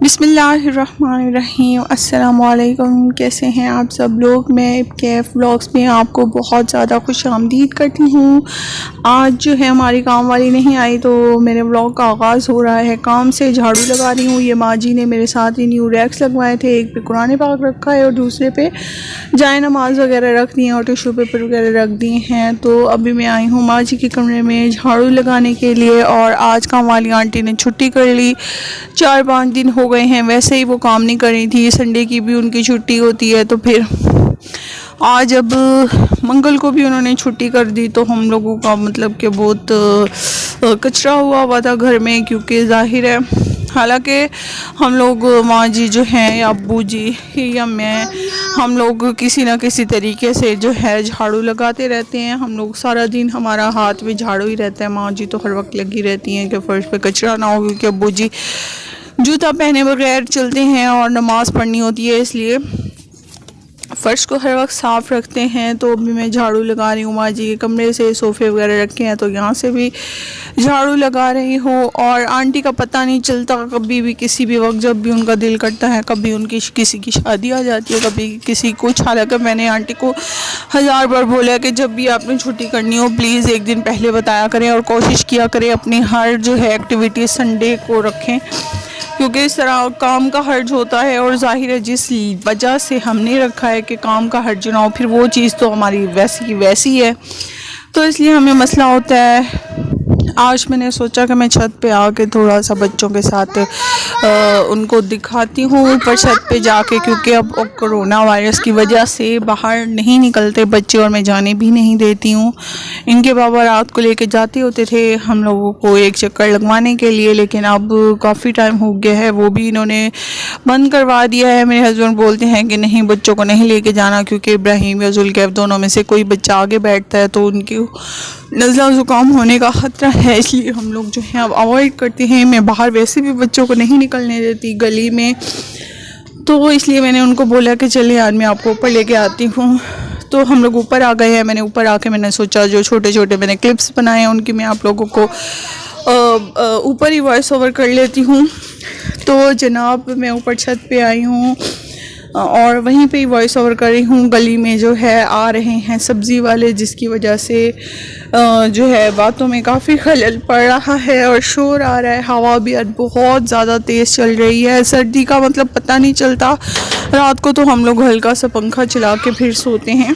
बिस्मिल्लाहिर्रहमानिर्रहीम। अस्सलामुअलैकुम। कैसे हैं आप सब लोग। मैं कैफ व्लॉग्स में आपको बहुत ज़्यादा खुशामदीद करती हूँ। आज जो है हमारी काम वाली नहीं आई तो मेरे व्लॉग का आगाज़ हो रहा है काम से। झाड़ू लगा रही हूँ। ये माँ जी ने मेरे साथ ही न्यू रैक्स लगवाए थे, एक पे कुरान पाक रखा है और दूसरे पे जाए नमाज वगैरह रख दी हैं और टिशू पेपर वगैरह रख दिए हैं। तो अभी मैं आई हूँ माँ जी के कमरे में झाड़ू लगाने के लिए। और आज काम वाली आंटी ने छुट्टी कर ली, 4-5 दिन हो गए हैं। वैसे ही वो काम नहीं कर रही थी, संडे की भी उनकी छुट्टी होती है। तो फिर आज अब मंगल को भी उन्होंने छुट्टी कर दी तो हम लोगों का मतलब कि बहुत कचरा हुआ था घर में, क्योंकि जाहिर है हालांकि हम लोग माँ जी जो हैं या अब्बू जी या मैं, हम लोग किसी ना किसी तरीके से जो है झाड़ू लगाते रहते हैं। हम लोग सारा दिन हमारा हाथ में झाड़ू ही रहता है। माँ जी तो हर वक्त लगी रहती हैं कि फर्श पे कचरा ना हो, क्योंकि अब्बू जी जूता पहने बगैर चलते हैं और नमाज़ पढ़नी होती है, इसलिए फ़र्श को हर वक्त साफ़ रखते हैं। तो अभी मैं झाड़ू लगा रही हूँ माँ जी के कमरे से। सोफ़े वगैरह रखे हैं तो यहाँ से भी झाड़ू लगा रही हूँ। और आंटी का पता नहीं चलता, कभी भी किसी भी वक्त जब भी उनका दिल करता है, कभी उनकी किसी की शादी आ जाती है, कभी किसी कुछ। हालांकि मैंने आंटी को 1000 बार बोला कि जब भी आपने छुट्टी करनी हो प्लीज़ एक दिन पहले बताया करें और कोशिश किया करें अपनी हर जो है एक्टिविटी संडे को रखें, क्योंकि इस तरह काम का हर्ज होता है। और ज़ाहिर है जिस वजह से हमने रखा है कि काम का हर्ज ना हो, फिर वो चीज़ तो हमारी वैसी की वैसी है, तो इसलिए हमें मसला होता है। आज मैंने सोचा कि मैं छत पे आके थोड़ा सा बच्चों के साथ उनको दिखाती हूँ ऊपर छत पे जाके, क्योंकि अब कोरोना वायरस की वजह से बाहर नहीं निकलते बच्चे और मैं जाने भी नहीं देती हूँ। इनके बाबा रात को लेके जाते होते थे हम लोगों को एक चक्कर लगवाने के लिए, लेकिन अब काफ़ी टाइम हो गया है, वो भी इन्होंने बंद करवा दिया है। मेरे हस्बैंड बोलते हैं कि नहीं बच्चों को नहीं लेके जाना, क्योंकि इब्राहिम या जुल्कैफ दोनों में से कोई बच्चा आगे बैठता है तो उनकी नज़ला ज़ुकाम होने का ख़तरा है, इसलिए हम लोग जो है अब अवॉइड करते हैं। मैं बाहर वैसे भी बच्चों को नहीं निकलने देती गली में, तो इसलिए मैंने उनको बोला कि चलिए आज मैं आपको ऊपर लेके आती हूँ। तो हम लोग ऊपर आ गए हैं। मैंने ऊपर आके मैंने सोचा जो छोटे छोटे मैंने क्लिप्स बनाए हैं उनकी मैं आप लोगों को ऊपर ही वॉइस ओवर कर लेती हूँ। तो जनाब मैं ऊपर छत पे आई हूँ और वहीं पे ही वॉइस ओवर कर रही हूँ। गली में जो है आ रहे हैं सब्ज़ी वाले, जिसकी वजह से जो है बातों में काफ़ी खलल पड़ रहा है और शोर आ रहा है। हवा भी आज बहुत ज़्यादा तेज़ चल रही है। सर्दी का मतलब पता नहीं चलता। रात को तो हम लोग हल्का सा पंखा चला के फिर सोते हैं।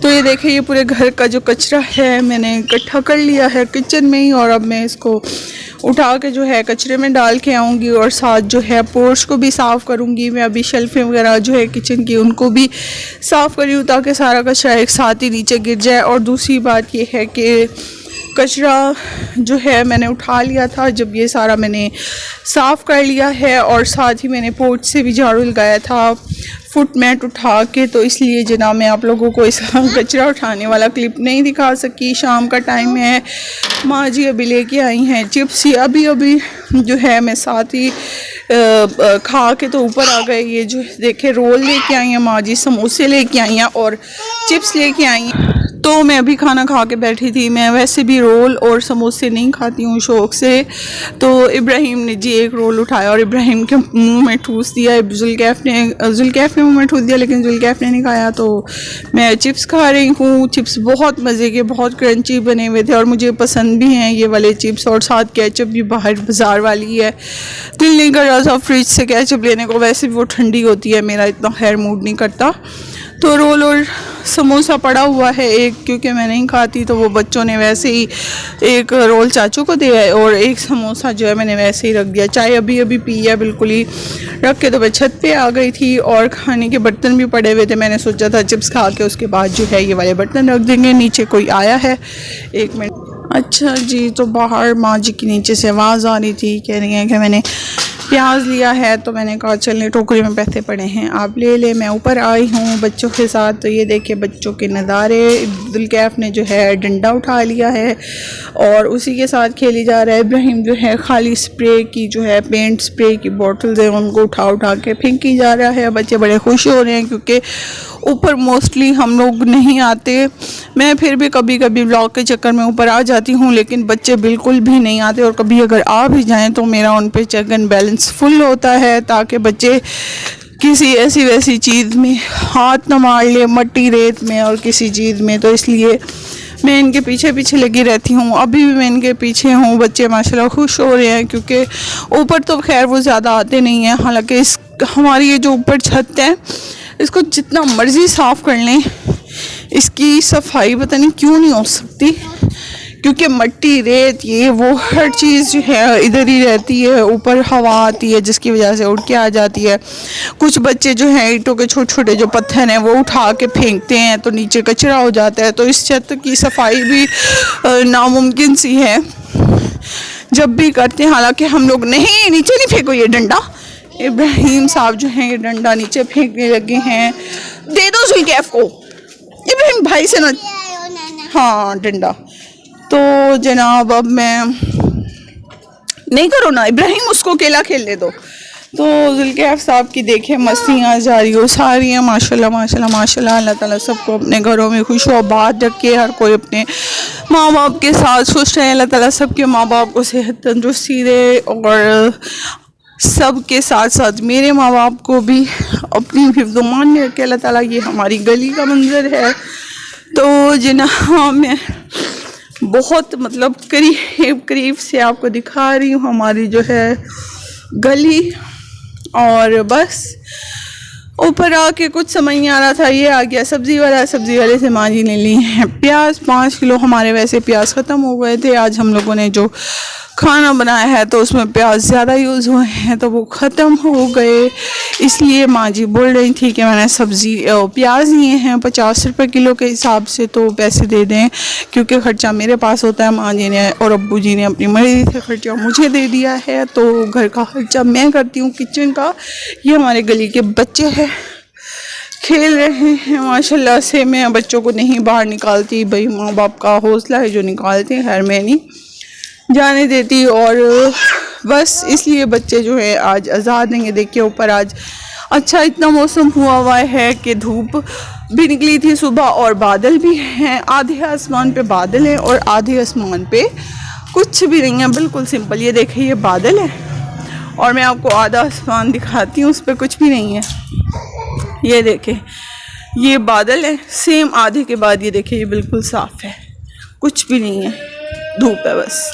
तो ये देखिए ये पूरे घर का जो कचरा है मैंने इकट्ठा कर लिया है किचन में ही, और अब मैं इसको उठा के जो है कचरे में डाल के आऊँगी और साथ जो है पोर्च को भी साफ़ करूँगी। मैं अभी शेल्फें वगैरह जो है किचन की उनको भी साफ़ कर रही हूँ ताकि सारा कचरा एक साथ ही नीचे गिर जाए। और दूसरी बात ये है कि कचरा जो है मैंने उठा लिया था जब ये सारा मैंने साफ़ कर लिया है, और साथ ही मैंने पोर्च से भी झाड़ू लगाया था फुट मैट उठा के। तो इसलिए जनाब मैं आप लोगों को इस कचरा उठाने वाला क्लिप नहीं दिखा सकी। शाम का टाइम है। माँ जी अभी लेके आई हैं चिप्स, अभी अभी जो है मैं साथ ही खा के तो ऊपर आ गए। ये जो देखे रोल लेके आई हैं माँ जी, समोसे लेके आई हैं और चिप्स लेके आई हैं। तो मैं अभी खाना खा के बैठी थी। मैं वैसे भी रोल और समोसे नहीं खाती हूँ शौक़ से। तो इब्राहिम ने जी एक रोल उठाया और इब्राहिम के मुंह में ठूस दिया। जुल्कैफ के मुंह में ठूस दिया, लेकिन जुल्कैफ ने नहीं खाया। तो मैं चिप्स खा रही हूँ। चिप्स बहुत मज़े के, बहुत क्रंची बने हुए थे और मुझे पसंद भी हैं ये वाले चिप्स। और साथ केचप भी बाहर बाज़ार वाली है। दिल नहीं कर रहा था फ्रिज से केचप लेने को, वैसे भी वो ठंडी होती है, मेरा इतना खैर मूड नहीं करता। तो रोल और समोसा पड़ा हुआ है एक, क्योंकि मैं नहीं खाती तो वो बच्चों ने वैसे ही एक रोल चाचू को दिया है और एक समोसा जो है मैंने वैसे ही रख दिया। चाय अभी अभी पी है बिल्कुल ही रख के, तो मैं छत पे आ गई थी और खाने के बर्तन भी पड़े हुए थे। मैंने सोचा था चिप्स खा के उसके बाद जो है ये वाले बर्तन रख देंगे। नीचे कोई आया है, 1 मिनट। अच्छा जी, तो बाहर माँ जी की नीचे से आवाज़ आ रही थी, कह रही हैं कि मैंने प्याज लिया है। तो मैंने कहा चलने टोकरी में पैसे पड़े हैं आप ले ले। मैं ऊपर आई हूँ बच्चों के साथ। तो ये देखिए बच्चों के नज़ारे। जुल्कैफ ने जो है डंडा उठा लिया है और उसी के साथ खेली जा रहा है। इब्राहिम जो है खाली स्प्रे की जो है पेंट स्प्रे की बॉटल्स हैं उनको उठा उठा के फेंकी जा रहा है। बच्चे बड़े खुश हो रहे हैं क्योंकि ऊपर मोस्टली हम लोग नहीं आते। मैं फिर भी कभी कभी व्लॉग के चक्कर में ऊपर आ जाती हूँ, लेकिन बच्चे बिल्कुल भी नहीं आते और कभी अगर आ भी जाएँ तो मेरा उन पर check and balance confidence full होता है, ताकि बच्चे किसी ऐसी वैसी चीज़ में हाथ न मार ले, मट्टी रेत में और किसी चीज़ में। तो इसलिए मैं इनके पीछे पीछे लगी रहती हूँ, अभी भी मैं इनके पीछे हूँ। बच्चे माशाल्लाह खुश हो रहे हैं, क्योंकि ऊपर तो खैर वो ज़्यादा आते नहीं हैं। हालांकि इस हमारी ये जो ऊपर छत है, इसको जितना मर्ज़ी साफ़ कर लें, इसकी सफाई पता नहीं क्यों नहीं हो सकती, क्योंकि मट्टी रेत ये वो हर चीज़ जो है इधर ही रहती है। ऊपर हवा आती है जिसकी वजह से उड़ के आ जाती है। कुछ बच्चे जो हैं ईंटों के छोटे छोटे जो पत्थर हैं वो उठा के फेंकते हैं, तो नीचे कचरा हो जाता है। तो इस छत की सफाई भी नामुमकिन सी है जब भी करते हैं। हालांकि हम लोग नहीं, नीचे नहीं फेंको ये डंडा। इब्राहिम साहब जो हैं ये डंडा नीचे फेंकने लगे हैं। दे दो जुल्कैफ को, इब्राहिम भाई से ना, हाँ डंडा। तो जनाब अब मैं नहीं, करो ना इब्राहिम, उसको अकेला खेलने दो। तो जुल्कैफ साहब की देखें मस्तियाँ जारी हो सारी हैं, माशाल्लाह माशाल्लाह माशाल्लाह। अल्लाह ताला सबको अपने घरों में खुश और बात रखे, हर कोई अपने माँ बाप के साथ खुश रहे। अल्लाह ताला सबके माँ बाप को सेहत तंदुरुस्ती दे, और सब के साथ साथ मेरे माँ बाप को भी अपनी हिफ्ज़-ओ-मान में रखे अल्लाह ताला। ये हमारी गली का मंजर है। तो जनाब मैं बहुत मतलब करीब करीब से आपको दिखा रही हूँ हमारी जो है गली। और बस ऊपर आके कुछ समझ नहीं आ रहा था, ये आ गया सब्ज़ी वाला, सब्ज़ी वाले से माँ जी ने ली है प्याज 5 किलो। हमारे वैसे प्याज ख़त्म हो गए थे, आज हम लोगों ने जो खाना बनाया है तो उसमें प्याज ज़्यादा यूज़ हुए हैं, तो वो ख़त्म हो गए। इसलिए माँ जी बोल रही थी कि मैंने प्याज लिए हैं 50 रुपये किलो के हिसाब से, तो पैसे दे दें, क्योंकि ख़र्चा मेरे पास होता है। माँ जी ने और अब्बू जी ने अपनी मर्ज़ी से ख़र्चा मुझे दे दिया है, तो घर का ख़र्चा मैं करती हूँ, किचन का। ये हमारे गली के बच्चे हैं, खेल रहे हैं माशाल्लाह से। मैं बच्चों को नहीं बाहर निकालती, भाई माँ बाप का हौसला है जो निकालते हैं, खैर मैं नहीं जाने देती। और बस इसलिए बच्चे जो है आज आज़ाद नहीं है। देखिए ऊपर आज अच्छा इतना मौसम हुआ है कि धूप भी निकली थी सुबह, और बादल भी हैं। आधे आसमान पे बादल हैं और आधे आसमान पे कुछ भी नहीं है, बिल्कुल सिंपल। ये देखिए ये बादल है, और मैं आपको आधा आसमान दिखाती हूँ, उस पर कुछ भी नहीं है। ये देखें ये बादल है सेम, आधे के बाद ये देखिए ये बिल्कुल साफ़ है, कुछ भी नहीं है, धूप है बस।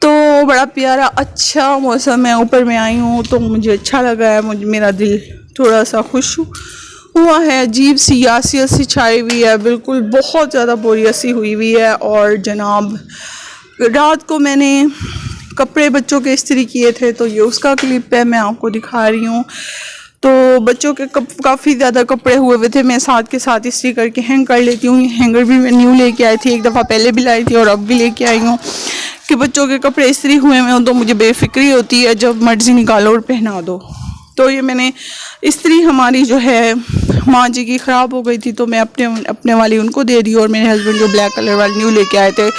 तो बड़ा प्यारा अच्छा मौसम है। ऊपर मैं आई हूँ तो मुझे अच्छा लगा है, मुझे मेरा दिल थोड़ा सा खुश हुआ है। अजीब सी यासियत सी छाई हुई है, बिल्कुल बहुत ज़्यादा बोरियत सी हुई हुई है। और जनाब रात को मैंने कपड़े बच्चों के इस्त्री किए थे, तो ये उसका क्लिप है, मैं आपको दिखा रही हूँ। तो बच्चों के काफ़ी ज़्यादा कपड़े हुए थे, मैं साथ के साथ इस्त्री करके हैंग कर लेती हूँ। हैंगर भी मैं न्यू लेके आई थी, एक दफ़ा पहले भी लाई थी और अब भी लेके आई हूँ, कि बच्चों के कपड़े इस्त्री हुए हैं तो मुझे बेफिक्री होती है, जब मर्ज़ी निकालो और पहना दो। तो ये मैंने इस्त्री हमारी जो है माँ जी की ख़राब हो गई थी, तो मैं अपने वाली उनको दे दी, और मेरे हस्बैंड जो ब्लैक कलर वाली न्यू लेके आए थे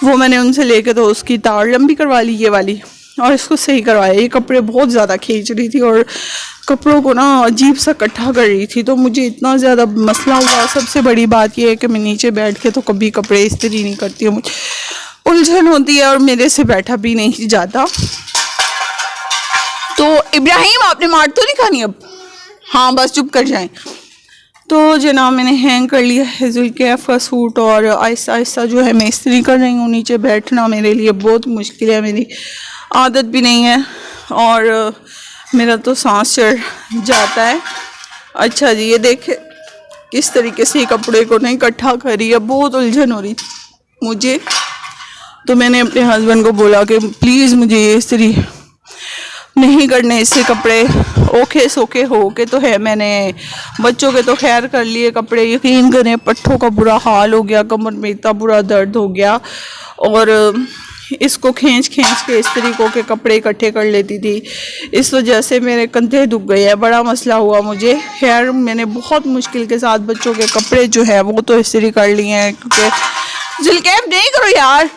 वो मैंने उनसे लेके तो उसकी तार लंबी करवा ली ये वाली, और इसको सही करवाया। ये कपड़े बहुत ज़्यादा खींच रही थी और कपड़ों को ना अजीब सा इकट्ठा कर रही थी, तो मुझे इतना ज़्यादा मसला हुआ। सबसे बड़ी बात यह है कि मैं नीचे बैठ के तो कभी कपड़े इस्त्री नहीं करती हूँ, मुझे उलझन होती है और मेरे से बैठा भी नहीं जाता। तो इब्राहिम आपने मार तो नहीं खानी अब, हाँ बस चुप कर जाएं। तो जनाब मैंने हैंग कर लिया है जुल्कैफ का सूट, और आहिस्ता आहिस्ता जो है मैं इस्त्री कर रही हूँ। नीचे बैठना मेरे लिए बहुत मुश्किल है, मेरी आदत भी नहीं है, और मेरा तो सांस चढ़ जाता है। अच्छा जी ये देखे किस तरीके से कपड़े को नहीं इकट्ठा करी है, बहुत उलझन हो रही मुझे। तो मैंने अपने हस्बैंड को बोला कि प्लीज़ मुझे ये इस्त्री नहीं करने, इससे कपड़े ओखे सोखे हो के तो है। मैंने बच्चों के तो खैर कर लिए कपड़े, यकीन करें पट्ठों का बुरा हाल हो गया, कमर में इतना बुरा दर्द हो गया, और इसको खींच के इस्त्री को के कपड़े इकट्ठे कर लेती थी, इस वजह से मेरे कंधे दुख गए हैं, बड़ा मसला हुआ मुझे। खैर मैंने बहुत मुश्किल के साथ बच्चों के कपड़े जो है वो तो इस्त्री कर लिए हैं, क्योंकि जुल्कैफ नहीं करो यार।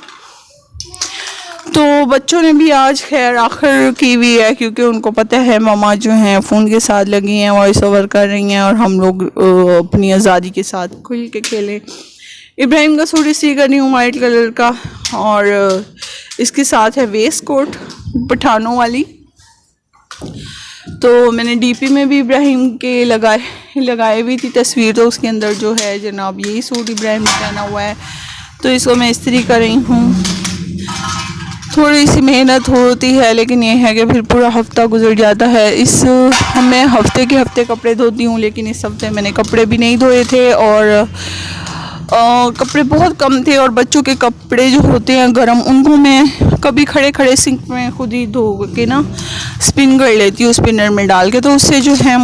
तो बच्चों ने भी आज खैर आखिर की हुई है, क्योंकि उनको पता है मामा जो हैं फ़ोन के साथ लगी हैं, वॉइस ओवर कर रही हैं, और हम लोग अपनी आज़ादी के साथ खुल के खेलें। इब्राहिम का सूट इसी कर रही हूँ वाइट कलर का, और इसके साथ है वेस्ट कोट पठानों वाली, तो मैंने डीपी में भी इब्राहिम के लगाए हुई थी तस्वीर, तो उसके अंदर जो है जनाब यही सूट इब्राहिम ने पहना हुआ है। तो इसको मैं इस्त्री कर रही हूँ। थोड़ी सी मेहनत होती है, लेकिन ये है कि फिर पूरा हफ्ता गुजर जाता है। मैं हफ्ते के हफ्ते कपड़े धोती हूँ, लेकिन इस हफ्ते मैंने कपड़े भी नहीं धोए थे और कपड़े बहुत कम थे। और बच्चों के कपड़े जो होते हैं गर्म, उनको मैं कभी खड़े खड़े सिंक में खुद ही धो के ना स्पिन कर लेती हूँ, स्पिनर में डाल के। तो उससे जो है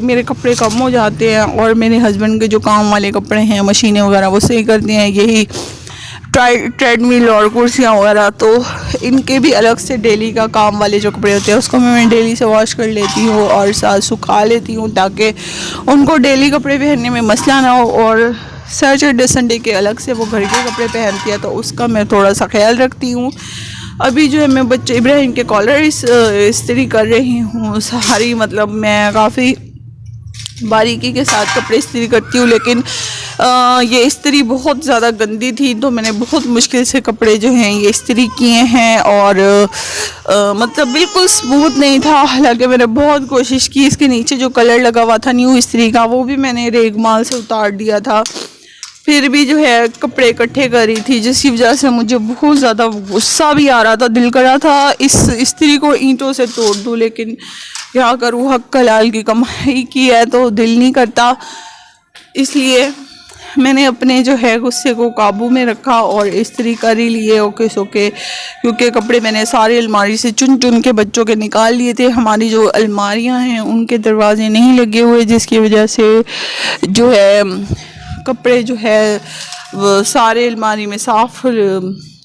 मेरे कपड़े कम हो जाते हैं। और मेरे हस्बैंड के जो काम वाले कपड़े हैं, मशीनें वगैरह, वो सही करते हैं, यही ट्रेडमिल और कुर्सियाँ वगैरह। तो इनके भी अलग से डेली का काम वाले जो कपड़े होते हैं, उसको मैं डेली से वॉश कर लेती हूँ और साथ सुखा लेती हूँ, ताकि उनको डेली कपड़े पहनने में मसला ना हो। और सैटरडे संडे के अलग से वो घर के कपड़े पहनती है, तो उसका मैं थोड़ा सा ख्याल रखती हूँ। अभी जो है मैं बच्चे इब्राहिम के कॉलर इस्त्री कर रही हूँ सारी, मतलब मैं काफ़ी बारीकी के साथ कपड़े इस्त्री करती हूँ, लेकिन ये इस्त्री बहुत ज़्यादा गंदी थी, तो मैंने बहुत मुश्किल से कपड़े जो हैं ये इस्त्री किए हैं। और मतलब बिल्कुल स्मूथ नहीं था, हालांकि मैंने बहुत कोशिश की। इसके नीचे जो कलर लगा हुआ था न्यू इस्त्री का, वो भी मैंने रेगमाल से उतार दिया था। फिर भी जो है कपड़े इकट्ठे कर रही थी, जिसकी वजह से मुझे बहुत ज़्यादा गुस्सा भी आ रहा था। दिल कर रहा था इस इस्त्री को ईंटों से तोड़ दूँ, लेकिन क्या करूँ, हक हलाल की कमाई की है तो दिल नहीं करता। इसलिए मैंने अपने जो है गुस्से को काबू में रखा और इस्त्री कर ही लिए ओके सोके, क्योंकि कपड़े मैंने सारे अलमारी से चुन चुन के बच्चों के निकाल लिए थे। हमारी जो अलमारियां हैं उनके दरवाजे नहीं लगे हुए, जिसकी वजह से जो है कपड़े जो है वो सारे अलमारी में साफ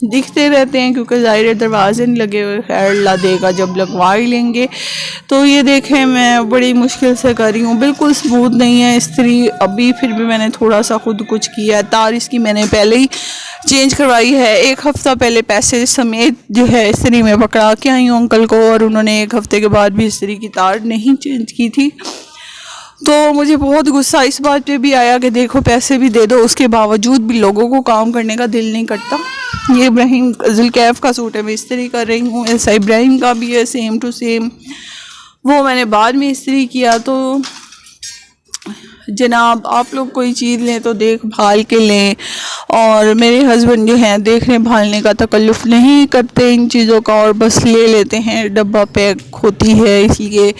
दिखते रहते हैं, क्योंकि ज़ाहिर दरवाजे नहीं लगे हुए। खैर अल्लाह देगा जब लगवा ही लेंगे। तो ये देखें मैं बड़ी मुश्किल से कर रही हूँ, बिल्कुल स्मूथ नहीं है इस्त्री अभी। फिर भी मैंने थोड़ा सा खुद कुछ किया है। तार इसकी मैंने पहले ही चेंज करवाई है, 1 हफ़्ता पहले पैसे समेत जो है इस्त्री में पकड़ा के आई हूँ अंकल को, और उन्होंने 1 हफ़्ते के बाद भी इस्त्री की तार नहीं चेंज की थी। तो मुझे बहुत गुस्सा इस बात पे भी आया कि देखो पैसे भी दे दो, उसके बावजूद भी लोगों को काम करने का दिल नहीं करता। ये इब्राहिम जुल्कैफ का सूट है, मैं इस्त्री कर रही हूँ। ऐसा इब्राहिम का भी है सेम टू सेम, वो मैंने बाद में इस्त्री किया। तो जनाब आप लोग कोई चीज़ लें तो देख भाल के लें, और मेरे हस्बैंड जो हैं देखने भालने का तकल्लुफ़ नहीं करते इन चीज़ों का, और बस ले लेते हैं, डब्बा पैक होती है। इसलिए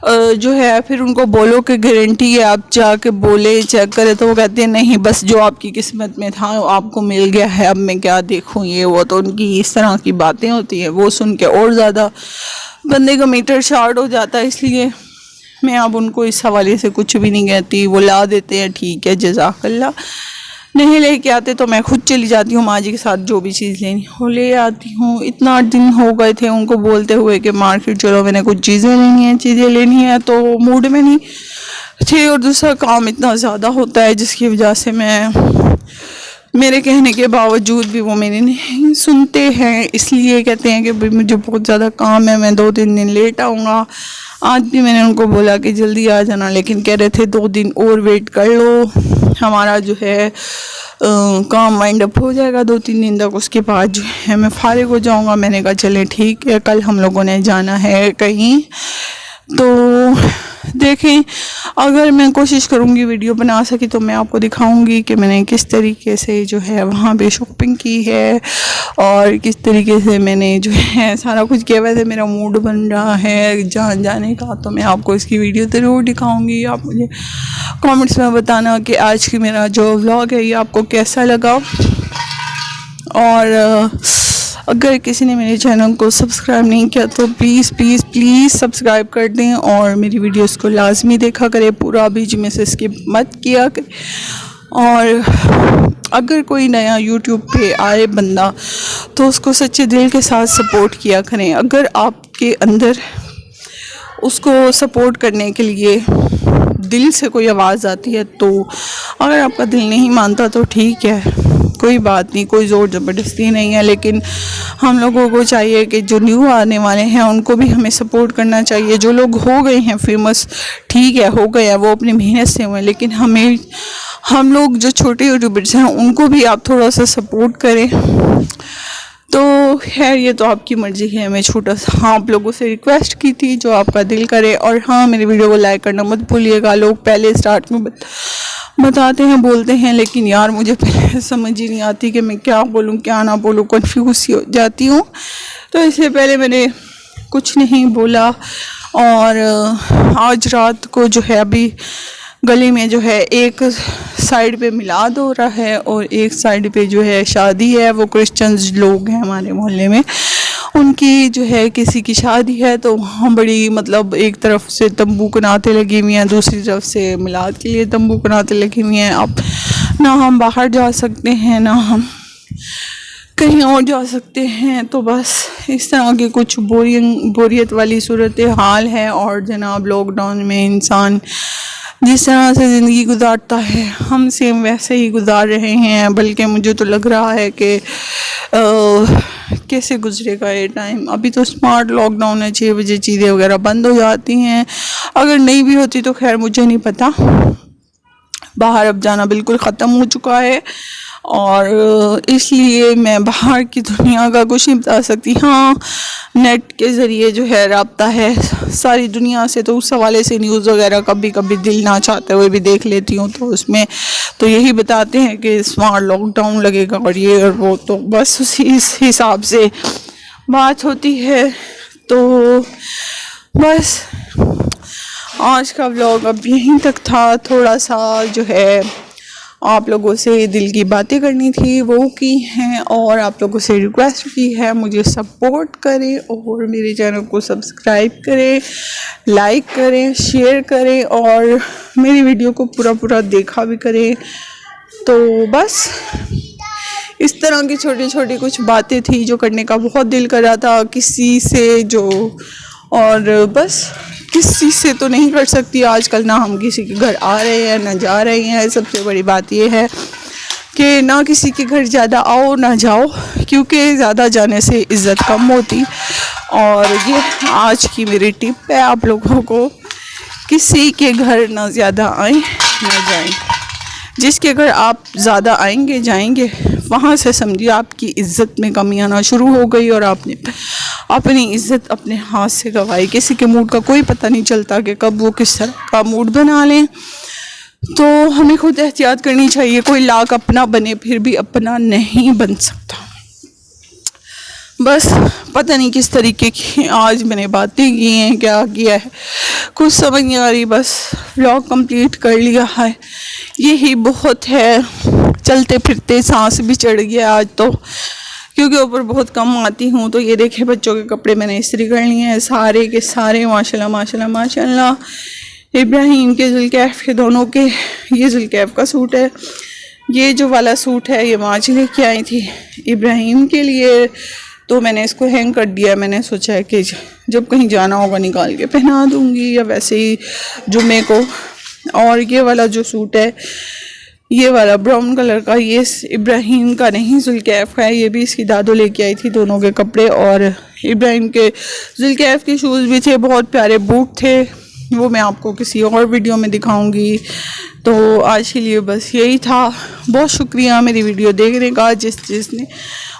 जो है फिर उनको बोलो कि गारंटी है, आप जाके बोले चेक करें, तो वो कहते हैं नहीं बस जो आपकी किस्मत में था आपको मिल गया है, अब मैं क्या देखूं ये वो। तो उनकी इस तरह की बातें होती हैं, वो सुन के और ज़्यादा बंदे का मीटर शार्ट हो जाता है। इसलिए मैं अब उनको इस हवाले से कुछ भी नहीं कहती। वो ला देते हैं ठीक है जज़ाकल्लाह, नहीं लेके आते तो मैं खुद चली जाती हूँ माँ जी के साथ, जो भी चीज़ लेनी हो ले आती हूँ। इतना दिन हो गए थे उनको बोलते हुए कि मार्केट चलो, मैंने कुछ चीज़ें लेनी है तो मूड में नहीं थे, और दूसरा काम इतना ज़्यादा होता है जिसकी वजह से मेरे कहने के बावजूद भी वो मेरे नहीं सुनते हैं। इसलिए कहते हैं कि भाई मुझे बहुत ज़्यादा काम है, मैं 2-3 दिन लेट आऊँगा। आज भी मैंने उनको बोला कि जल्दी आ जाना, लेकिन कह रहे थे 2 दिन और वेट कर लो, हमारा जो है काम वाइंड अप हो जाएगा 2-3 दिन तक, उसके बाद जो है मैं फारिग हो जाऊँगा। मैंने कहा चले ठीक है, कल हम लोगों ने जाना है कहीं, तो देखें अगर मैं कोशिश करूँगी वीडियो बना सकी तो मैं आपको दिखाऊंगी कि मैंने किस तरीके से जो है वहाँ पे शॉपिंग की है और किस तरीके से मैंने जो है सारा कुछ किया। वैसे मेरा मूड बन रहा है जहाँ जाने का, तो मैं आपको इसकी वीडियो ज़रूर दिखाऊंगी। आप मुझे कमेंट्स में बताना कि आज की मेरा जो व्लॉग है ये आपको कैसा लगा, और अगर किसी ने मेरे चैनल को सब्सक्राइब नहीं किया तो प्लीज़ प्लीज़ प्लीज़ सब्सक्राइब कर दें, और मेरी वीडियोस को लाजमी देखा करें, पूरा बीच में से स्किप मत किया करें। और अगर कोई नया यूट्यूब पे आए बंदा तो उसको सच्चे दिल के साथ सपोर्ट किया करें। अगर आपके अंदर उसको सपोर्ट करने के लिए दिल से कोई आवाज़ आती है तो, अगर आपका दिल नहीं मानता तो ठीक है, कोई बात नहीं, कोई ज़ोर ज़बरदस्ती नहीं है। लेकिन हम लोगों को चाहिए कि जो न्यू आने वाले हैं उनको भी हमें सपोर्ट करना चाहिए। जो लोग हो गए हैं फेमस, ठीक है हो गए हैं, वो अपनी मेहनत से हुए, लेकिन हम लोग जो छोटे यूट्यूबर्स हैं उनको भी आप थोड़ा सा सपोर्ट करें। तो तो खैर ये तो आपकी मर्ज़ी है। मैं छोटा सा आप लोगों से रिक्वेस्ट की थी, जो आपका दिल करे। और हाँ, मेरी वीडियो को लाइक करना मत भूलिएगा। लोग पहले स्टार्ट में बताते हैं, बोलते हैं, लेकिन यार मुझे पहले समझ ही नहीं आती कि मैं क्या बोलूँ क्या ना बोलूँ, कन्फ्यूज़ हो जाती हूँ। तो इसलिए पहले मैंने कुछ नहीं बोला। और आज रात को जो है अभी गली में जो है एक साइड पे मिलाद हो रहा है और एक साइड पे जो है शादी है। वो क्रिश्चियंस लोग हैं हमारे मोहल्ले में, उनकी जो है किसी की शादी है। तो वहाँ बड़ी मतलब एक तरफ से तंबू कनाते लगी हुई हैं, दूसरी तरफ से मिलाद के लिए तंबू कनाते लगी हुई हैं। अब ना हम बाहर जा सकते हैं ना हम कहीं और जा सकते हैं। तो बस इस तरह की कुछ बोरियत वाली सूरत हाल है। और जनाब लॉकडाउन में इंसान जिस तरह से ज़िंदगी गुजारता है, हम सेम वैसे ही गुजार रहे हैं। बल्कि मुझे तो लग रहा है कि कैसे गुजरेगा ये टाइम। अभी तो स्मार्ट लॉकडाउन है, 6 बजे चीज़ें वगैरह बंद हो जाती हैं। अगर नहीं भी होती तो खैर मुझे नहीं पता। बाहर अब जाना बिल्कुल ख़त्म हो चुका है और इसलिए मैं बाहर की दुनिया का कुछ नहीं बता सकती। हाँ, नेट के ज़रिए जो है रब्ता है सारी दुनिया से, तो उस हवाले से न्यूज़ वगैरह कभी कभी दिल ना चाहते हुए भी देख लेती हूँ। तो उसमें तो यही बताते हैं कि स्मार्ट लॉकडाउन लगेगा और ये और वो, तो बस उसी इस हिसाब से बात होती है। तो बस आज का व्लॉग अब यहीं तक था। थोड़ा सा जो है आप लोगों से दिल की बातें करनी थी, वो की हैं। और आप लोगों से रिक्वेस्ट की है मुझे सपोर्ट करें और मेरे चैनल को सब्सक्राइब करें, लाइक करें, शेयर करें और मेरी वीडियो को पूरा देखा भी करें। तो बस इस तरह की छोटी छोटी कुछ बातें थी जो करने का बहुत दिल कर रहा था किसी से, जो और बस किसी से तो नहीं कर सकती आजकल, ना हम किसी के घर आ रहे हैं ना जा रहे हैं। सबसे बड़ी बात यह है कि ना किसी के घर ज़्यादा आओ ना जाओ, क्योंकि ज़्यादा जाने से इज़्ज़त कम होती। और ये आज की मेरी टिप है आप लोगों को, किसी के घर ना ज़्यादा आएँ ना जाएं। जिसके घर आप ज़्यादा आएंगे जाएंगे, वहाँ से समझिए आपकी इज़्ज़त में कमी आना शुरू हो गई और आपने अपनी इज़्ज़त अपने हाथ से गंवाई। किसी के मूड का कोई पता नहीं चलता कि कब वो किस तरह का मूड बना लें। तो हमें खुद एहतियात करनी चाहिए। कोई लाख अपना बने फिर भी अपना नहीं बन सकता। बस पता नहीं किस तरीके की आज मैंने बातें की हैं, क्या किया है कुछ समझ नहीं आ रही। बस व्लॉग कंप्लीट कर लिया है, यही बहुत है। चलते फिरते सांस भी चढ़ गया आज तो, क्योंकि ऊपर बहुत कम आती हूँ। तो ये देखे बच्चों के कपड़े मैंने इस्त्री कर लिए हैं सारे के सारे, माशाल्लाह माशाल्लाह माशाल्लाह। इब्राहिम के, जुल्कैफ के, दोनों के। ये जुल्कैफ का सूट है, ये जो वाला सूट है ये माँ जी लेके आई थी इब्राहिम के लिए। तो मैंने इसको हैंग कर दिया। मैंने सोचा है कि जब कहीं जाना होगा निकाल के पहना दूँगी, या वैसे ही जुम्मे को। और ये वाला जो सूट है, ये वाला ब्राउन कलर का, ये इब्राहिम का नहीं जुल्कैफ का है। ये भी इसकी दादो लेके आई थी दोनों के कपड़े। और इब्राहिम के जुल्कैफ के शूज़ भी थे, बहुत प्यारे बूट थे, वो मैं आपको किसी और वीडियो में दिखाऊंगी। तो आज के लिए बस यही था। बहुत शुक्रिया मेरी वीडियो देखने का। जिसने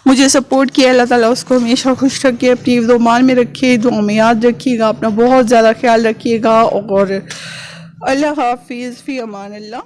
मुझे सपोर्ट किया, अल्लाह ताला उसको हमेशा खुश रखे, अपनी दुआ में रखिए, दुआ में याद रखिएगा, अपना बहुत ज़्यादा ख्याल रखिएगा। और अल्लाह हाफिज़, फ़ी अमान अल्लाह।